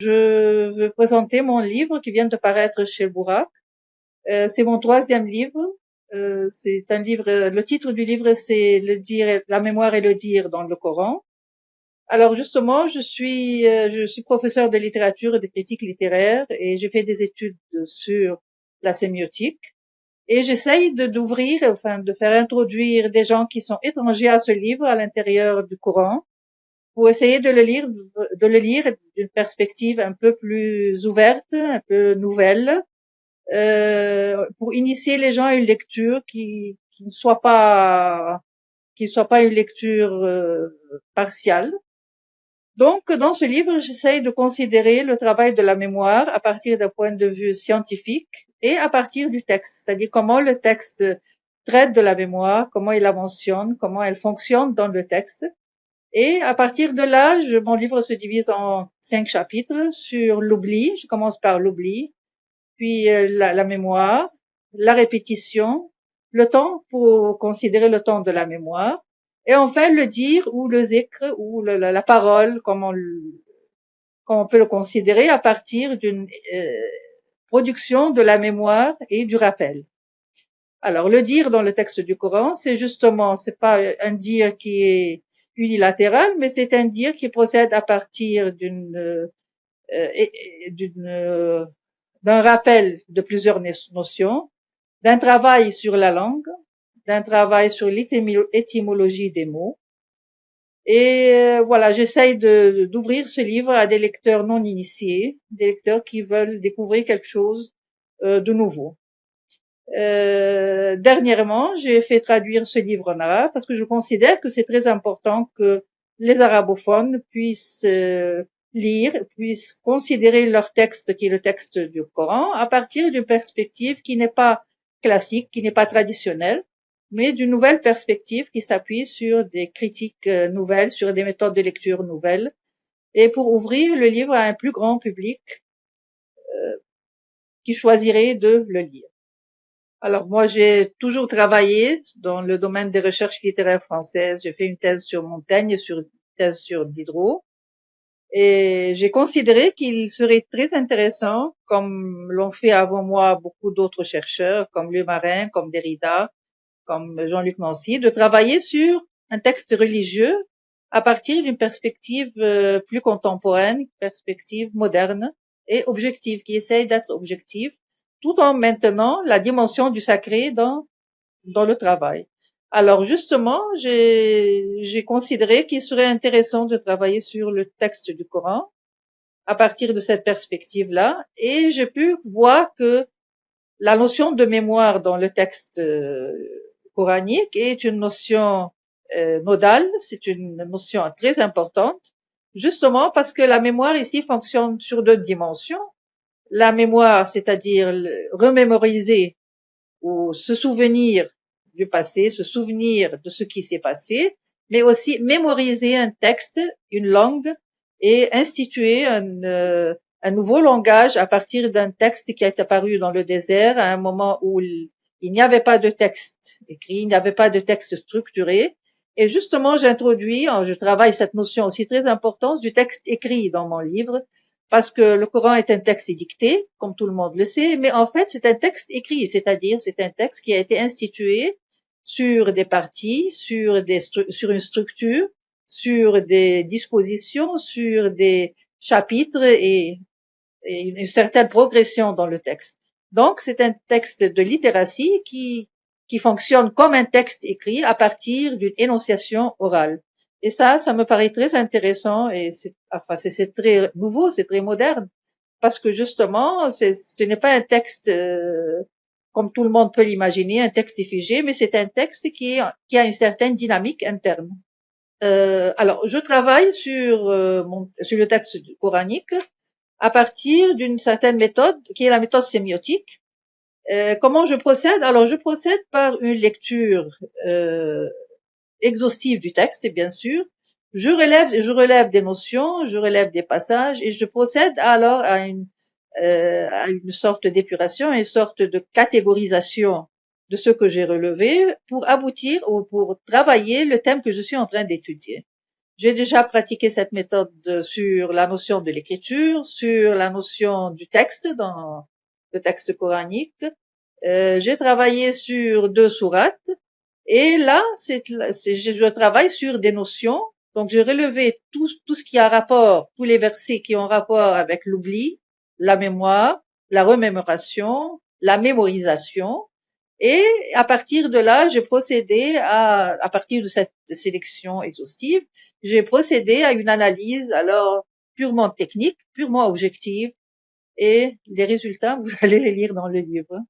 Je veux présenter mon livre qui vient de paraître chez Bourak. C'est mon troisième livre. C'est un livre. Le titre du livre, c'est Le dire, la mémoire et le dire dans le Coran. Alors justement, je suis professeur de littérature et de critique littéraire et j'ai fait des études sur la sémiotique. Et j'essaye d'ouvrir, enfin, de faire introduire des gens qui sont étrangers à ce livre à l'intérieur du Coran pour essayer de le lire d'une perspective un peu plus ouverte, un peu nouvelle, pour initier les gens à une lecture qui ne soit pas une lecture partiale. Donc, dans ce livre, j'essaye de considérer le travail de la mémoire à partir d'un point de vue scientifique et à partir du texte, c'est-à-dire comment le texte traite de la mémoire, comment il la mentionne, comment elle fonctionne dans le texte. Et à partir de là, mon livre se divise en 5 chapitres sur l'oubli. Je commence par l'oubli, puis la mémoire, la répétition, le temps pour considérer le temps de la mémoire, et enfin le dire ou le zikr ou la parole, comme on peut le considérer à partir d'une production de la mémoire et du rappel. Alors le dire dans le texte du Coran, c'est pas un dire qui est unilatéral, mais c'est un dire qui procède à partir d'un rappel de plusieurs notions, d'un travail sur la langue, d'un travail sur l'étymologie des mots. Et voilà, j'essaye d'ouvrir ce livre à des lecteurs non initiés, des lecteurs qui veulent découvrir quelque chose de nouveau. Dernièrement, j'ai fait traduire ce livre en arabe parce que je considère que c'est très important que les arabophones puissent lire, puissent considérer leur texte, qui est le texte du Coran, à partir d'une perspective qui n'est pas classique, qui n'est pas traditionnelle, mais d'une nouvelle perspective qui s'appuie sur des critiques nouvelles, sur des méthodes de lecture nouvelles, et pour ouvrir le livre à un plus grand public qui choisirait de le lire. Alors moi, j'ai toujours travaillé dans le domaine des recherches littéraires françaises. J'ai fait une thèse sur Montaigne, une thèse sur Diderot, et j'ai considéré qu'il serait très intéressant, comme l'ont fait avant moi beaucoup d'autres chercheurs, comme Marin, comme Derrida, comme Jean-Luc Nancy, de travailler sur un texte religieux à partir d'une perspective plus contemporaine, perspective moderne et objective, qui essaye d'être objective, tout en maintenant la dimension du sacré dans le travail. Alors justement, j'ai considéré qu'il serait intéressant de travailler sur le texte du Coran à partir de cette perspective-là, et j'ai pu voir que la notion de mémoire dans le texte coranique est une notion nodale, c'est une notion très importante, justement parce que la mémoire ici fonctionne sur 2 dimensions. La mémoire, c'est-à-dire remémoriser ou se souvenir du passé, se souvenir de ce qui s'est passé, mais aussi mémoriser un texte, une langue, et instituer un nouveau langage à partir d'un texte qui est apparu dans le désert à un moment où il n'y avait pas de texte écrit, il n'y avait pas de texte structuré. Et justement, je travaille cette notion aussi très importante du texte écrit dans mon livre, parce que le Coran est un texte dicté, comme tout le monde le sait, mais en fait c'est un texte écrit, c'est-à-dire c'est un texte qui a été institué sur des parties, sur une structure, sur des dispositions, sur des chapitres et une certaine progression dans le texte. Donc c'est un texte de littératie qui fonctionne comme un texte écrit à partir d'une énonciation orale. Et ça me paraît très intéressant et c'est très nouveau, c'est très moderne, parce que justement, ce n'est pas un texte comme tout le monde peut l'imaginer, un texte figé, mais c'est un texte qui a une certaine dynamique interne. Alors, je travaille sur le texte coranique à partir d'une certaine méthode qui est la méthode sémiotique. Comment je procède? Alors, je procède par une lecture exhaustive du texte, bien sûr. Je relève des notions, je relève des passages et je procède alors à une sorte d'épuration, une sorte de catégorisation de ce que j'ai relevé pour aboutir ou pour travailler le thème que je suis en train d'étudier. J'ai déjà pratiqué cette méthode sur la notion de l'écriture, sur la notion du texte dans le texte coranique. J'ai travaillé sur 2 sourates et là, je travaille sur des notions. Donc, j'ai relevé tout ce qui a rapport, tous les versets qui ont rapport avec l'oubli, la mémoire, la remémoration, la mémorisation. Et à partir de là, à partir de cette sélection exhaustive, j'ai procédé à une analyse alors purement technique, purement objective, et les résultats, vous allez les lire dans le livre.